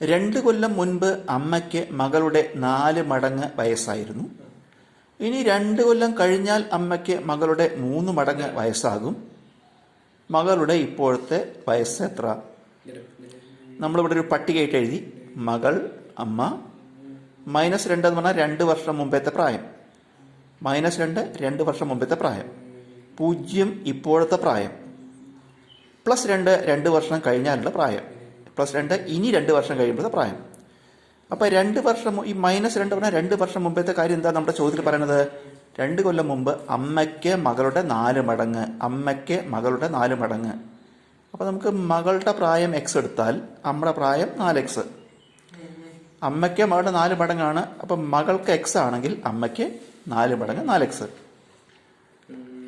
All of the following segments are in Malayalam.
2 കൊല്ലം മുൻപ് അമ്മയ്ക്ക് മകളുടെ 4 മടങ്ങ് വയസ്സായിരുന്നു. ഇനി 2 കൊല്ലം കഴിഞ്ഞാൽ അമ്മയ്ക്ക് മകളുടെ 3 മടങ്ങ് വയസ്സാകും. മകളുടെ ഇപ്പോഴത്തെ വയസ്സ് എത്ര? നമ്മളിവിടെ ഒരു പട്ടികയായിട്ട് എഴുതി. മകൾ, അമ്മ, -2 എന്ന് പറഞ്ഞാൽ 2 വർഷം മുമ്പത്തെ പ്രായം, -2 2 വർഷം മുമ്പത്തെ പ്രായം, 0 ഇപ്പോഴത്തെ പ്രായം, +2 2 വർഷം കഴിഞ്ഞാലുള്ള പ്രായം, +2 ഇനി 2 വർഷം കഴിയുമ്പോഴത്തെ പ്രായം. അപ്പം 2 വർഷം, ഈ -2 പറഞ്ഞാൽ 2 വർഷം മുമ്പത്തെ കാര്യം എന്താ നമ്മുടെ ചോദ്യത്തിൽ പറയുന്നത്? 2 കൊല്ലം മുമ്പ് അമ്മയ്ക്ക് മകളുടെ 4 മടങ്ങ്, അമ്മയ്ക്ക് മകളുടെ 4 മടങ്ങ്. അപ്പം നമുക്ക് മകളുടെ പ്രായം x എടുത്താൽ അമ്മയുടെ പ്രായം 4x. അമ്മയ്ക്ക് മകളുടെ 4 മടങ്ങാണ്. അപ്പം മകൾക്ക് x ആണെങ്കിൽ അമ്മയ്ക്ക് 4 മടങ്ങ് 4x.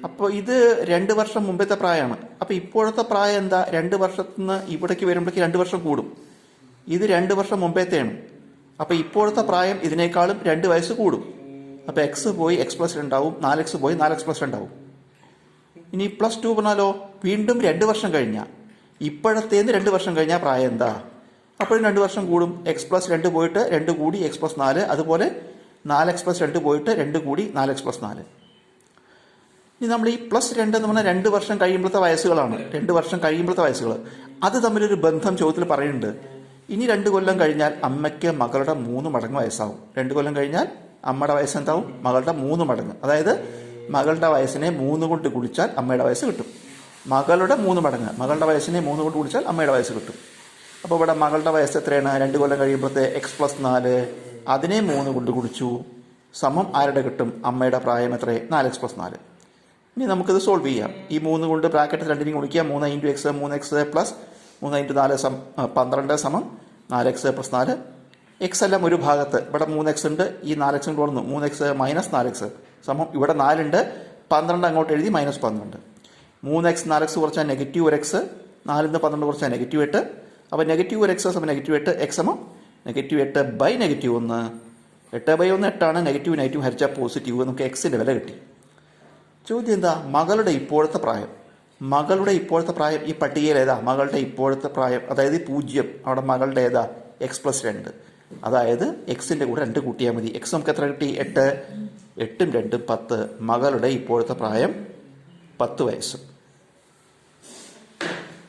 അപ്പോൾ ഇത് 2 വർഷം മുമ്പത്തെ പ്രായമാണ്. അപ്പോൾ ഇപ്പോഴത്തെ പ്രായം എന്താ? 2 വർഷത്തിൽ നിന്ന് ഇവിടേക്ക് വരുമ്പോഴേക്ക് 2 വർഷം കൂടും. ഇത് 2 വർഷം മുമ്പത്തെയാണ്. അപ്പോൾ ഇപ്പോഴത്തെ പ്രായം ഇതിനേക്കാളും 2 വയസ്സ് കൂടും. അപ്പോൾ x പോയി x+2 ഉണ്ടാവും, 4x പോയി 4x+2 ആവും. ഇനി +2 പറഞ്ഞാലോ വീണ്ടും 2 വർഷം കഴിഞ്ഞാൽ, ഇപ്പോഴത്തേന്ന് 2 വർഷം കഴിഞ്ഞാൽ പ്രായം എന്താ? അപ്പോഴും 2 വർഷം കൂടും. x+2 പോയിട്ട് 2 കൂടി x+4, അതുപോലെ 4x+2 പോയിട്ട് 2 കൂടി 4x+4. ഇനി നമ്മൾ ഈ +2 എന്ന് പറഞ്ഞാൽ 2 വർഷം കഴിയുമ്പോഴത്തെ വയസ്സുകളാണ്. 2 വർഷം കഴിയുമ്പോഴത്തെ വയസ്സുകൾ, അത് തമ്മിലൊരു ബന്ധം ചോദ്യത്തിൽ പറയുന്നുണ്ട്. ഇനി 2 കൊല്ലം കഴിഞ്ഞാൽ അമ്മയ്ക്ക് മകളുടെ 3 മടങ്ങ് വയസ്സാവും. 2 കൊല്ലം കഴിഞ്ഞാൽ അമ്മയുടെ വയസ്സ് എന്താവും? മകളുടെ 3 മടങ്ങ്. അതായത് മകളുടെ വയസ്സിനെ 3 കൊണ്ട് ഗുണിച്ചാൽ അമ്മയുടെ വയസ്സ് കിട്ടും. മകളുടെ 3 മടങ്ങ്, മകളുടെ വയസ്സിനെ 3 കൊണ്ട് ഗുണിച്ചാൽ അമ്മയുടെ വയസ്സ് കിട്ടും. അപ്പോൾ ഇവിടെ മകളുടെ വയസ്സ് എത്രയാണ്? 2 കൊല്ലം കഴിയുമ്പോഴത്തെ x+4, അതിനെ 3 കൊണ്ട് ഗുണിച്ചു, സമം ആരുടെ കിട്ടും? അമ്മയുടെ പ്രായം എത്ര? 4x+4. ഇനി നമുക്കിത് സോൾവ് ചെയ്യാം. ഈ 3 കൊണ്ട് ബ്രാക്കറ്റ് 2 ഗുണിക്കുക. 3 × x, 3x പ്ലസ് 3 × 4 12 സമം 4x+4. എക്സ് എല്ലാം ഒരു ഭാഗത്ത്, ഇവിടെ 3x ഉണ്ട്, ഈ 4x കൊണ്ട് വളർന്നു, 3x - 4x സമം ഇവിടെ 4 ഉണ്ട്, 12 അങ്ങോട്ട് എഴുതി -12. 3x 4x കുറച്ചാൽ -1x, 4 ൽ നിന്ന് 12 കുറച്ചാൽ -8. അപ്പോൾ -1x സമം -8, x സമം -8/-1. 8/1 8ആണ്. നെഗറ്റീവ് ഹരിച്ചാൽ പോസിറ്റീവ്. നമുക്ക് എക്സിൻ്റെ വില കിട്ടി. ചോദ്യം എന്താ? മകളുടെ ഇപ്പോഴത്തെ പ്രായം. മകളുടെ ഇപ്പോഴത്തെ പ്രായം ഈ പട്ടികയിൽ ഏതാ? മകളുടെ ഇപ്പോഴത്തെ പ്രായം, അതായത് 0, അവിടെ മകളുടെ ഏതാ? x+2. അതായത് എക്സിൻ്റെ കൂടെ 2 കൂട്ടിയാൽ മതി. എക്സ് നമുക്ക് എത്ര കിട്ടി? 8. 8 × 2 10. മകളുടെ ഇപ്പോഴത്തെ പ്രായം 10 വയസ്സ്.